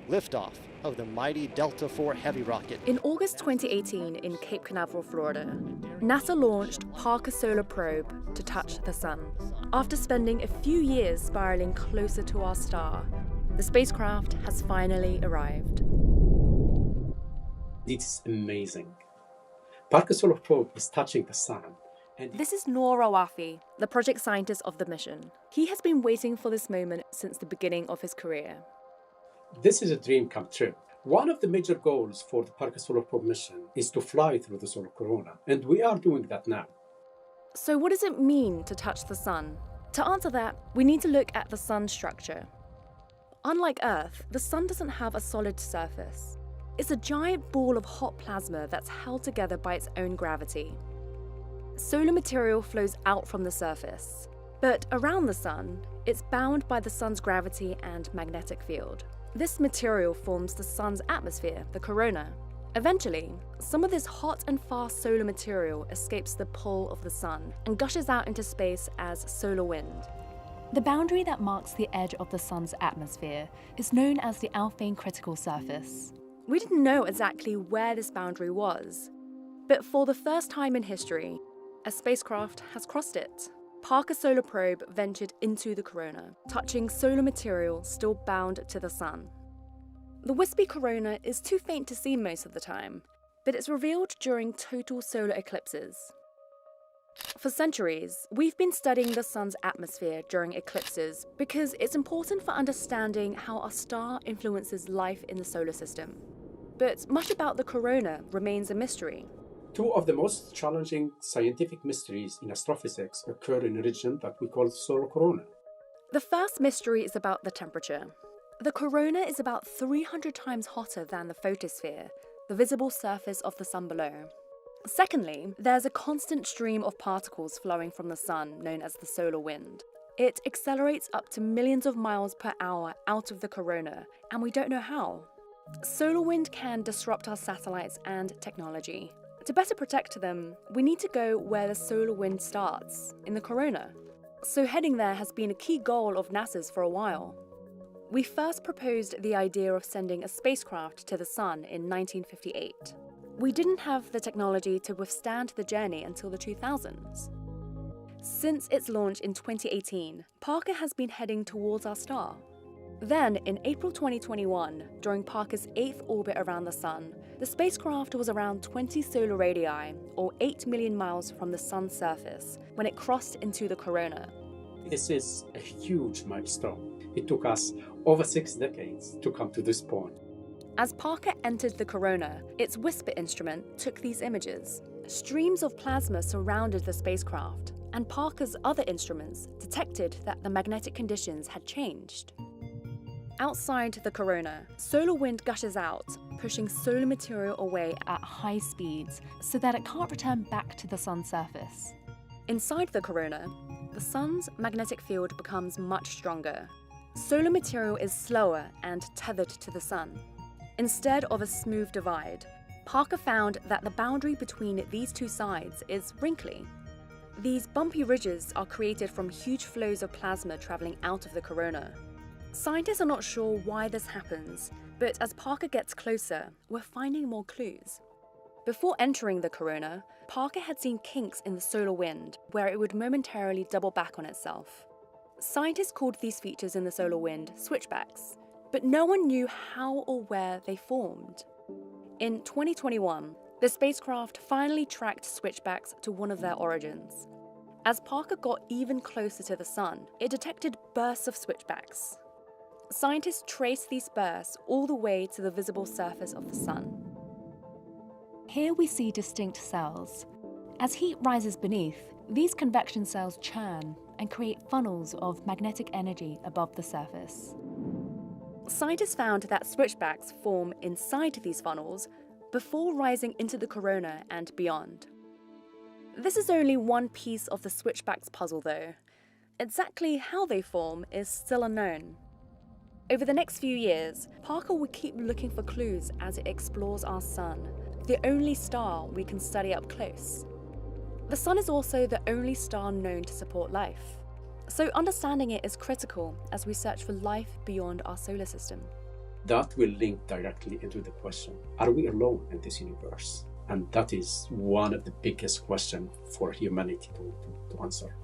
liftoff of the mighty Delta IV Heavy rocket. In August 2018 in Cape Canaveral, Florida, NASA launched Parker Solar Probe to touch the sun. After spending a few years spiraling closer to our star, the spacecraft has finally arrived. It's amazing. Parker Solar Probe is touching the sun. This is Noor Rawafi, the project scientist of the mission. He has been waiting for this moment since the beginning of his career. This is a dream come true. One of the major goals for the Parker Solar Probe mission is to fly through the solar corona, and we are doing that now. So what does it mean to touch the sun? To answer that, we need to look at the sun's structure. Unlike Earth, the sun doesn't have a solid surface. It's a giant ball of hot plasma that's held together by its own gravity. Solar material flows out from the surface, but around the sun, it's bound by the sun's gravity and magnetic field. This material forms the sun's atmosphere, the corona. Eventually, some of this hot and fast solar material escapes the pull of the sun and gushes out into space as solar wind. The boundary that marks the edge of the sun's atmosphere is known as the Alphane critical surface. We didn't know exactly where this boundary was, but for the first time in history, a spacecraft has crossed it. Parker Solar Probe ventured into the corona, touching solar material still bound to the sun. The wispy corona is too faint to see most of the time, but it's revealed during total solar eclipses. For centuries, we've been studying the sun's atmosphere during eclipses because it's important for understanding how our star influences life in the solar system. But much about the corona remains a mystery. Two of the most challenging scientific mysteries in astrophysics occur in a region that we call solar corona. The first mystery is about the temperature. The corona is about 300 times hotter than the photosphere, the visible surface of the sun below. Secondly, there's a constant stream of particles flowing from the sun known as the solar wind. It accelerates up to millions of miles per hour out of the corona, and we don't know how. Solar wind can disrupt our satellites and technology. To better protect them, we need to go where the solar wind starts, in the corona. So heading there has been a key goal of NASA's for a while. We first proposed the idea of sending a spacecraft to the sun in 1958. We didn't have the technology to withstand the journey until the 2000s. Since its launch in 2018, Parker has been heading towards our star. Then, in April 2021, during Parker's 8th orbit around the sun, the spacecraft was around 20 solar radii, or 8 million miles from the sun's surface, when it crossed into the corona. This is a huge milestone. It took us over 6 decades to come to this point. As Parker entered the corona, its whisper instrument took these images. Streams of plasma surrounded the spacecraft, and Parker's other instruments detected that the magnetic conditions had changed. Outside the corona, solar wind gushes out, pushing solar material away at high speeds so that it can't return back to the sun's surface. Inside the corona, the sun's magnetic field becomes much stronger. Solar material is slower and tethered to the sun. Instead of a smooth divide, Parker found that the boundary between these two sides is wrinkly. These bumpy ridges are created from huge flows of plasma traveling out of the corona. Scientists are not sure why this happens, but as Parker gets closer, we're finding more clues. Before entering the corona, Parker had seen kinks in the solar wind where it would momentarily double back on itself. Scientists called these features in the solar wind switchbacks, but no one knew how or where they formed. In 2021, the spacecraft finally tracked switchbacks to one of their origins. As Parker got even closer to the sun, it detected bursts of switchbacks. Scientists traced these bursts all the way to the visible surface of the sun. Here we see distinct cells. As heat rises beneath, these convection cells churn and create funnels of magnetic energy above the surface. Scientists found that switchbacks form inside these funnels before rising into the corona and beyond. This is only one piece of the switchbacks puzzle though. Exactly how they form is still unknown. Over the next few years, Parker will keep looking for clues as it explores our sun, the only star we can study up close. The sun is also the only star known to support life, so understanding it is critical as we search for life beyond our solar system. That will link directly into the question, are we alone in this universe? And that is one of the biggest questions for humanity to answer.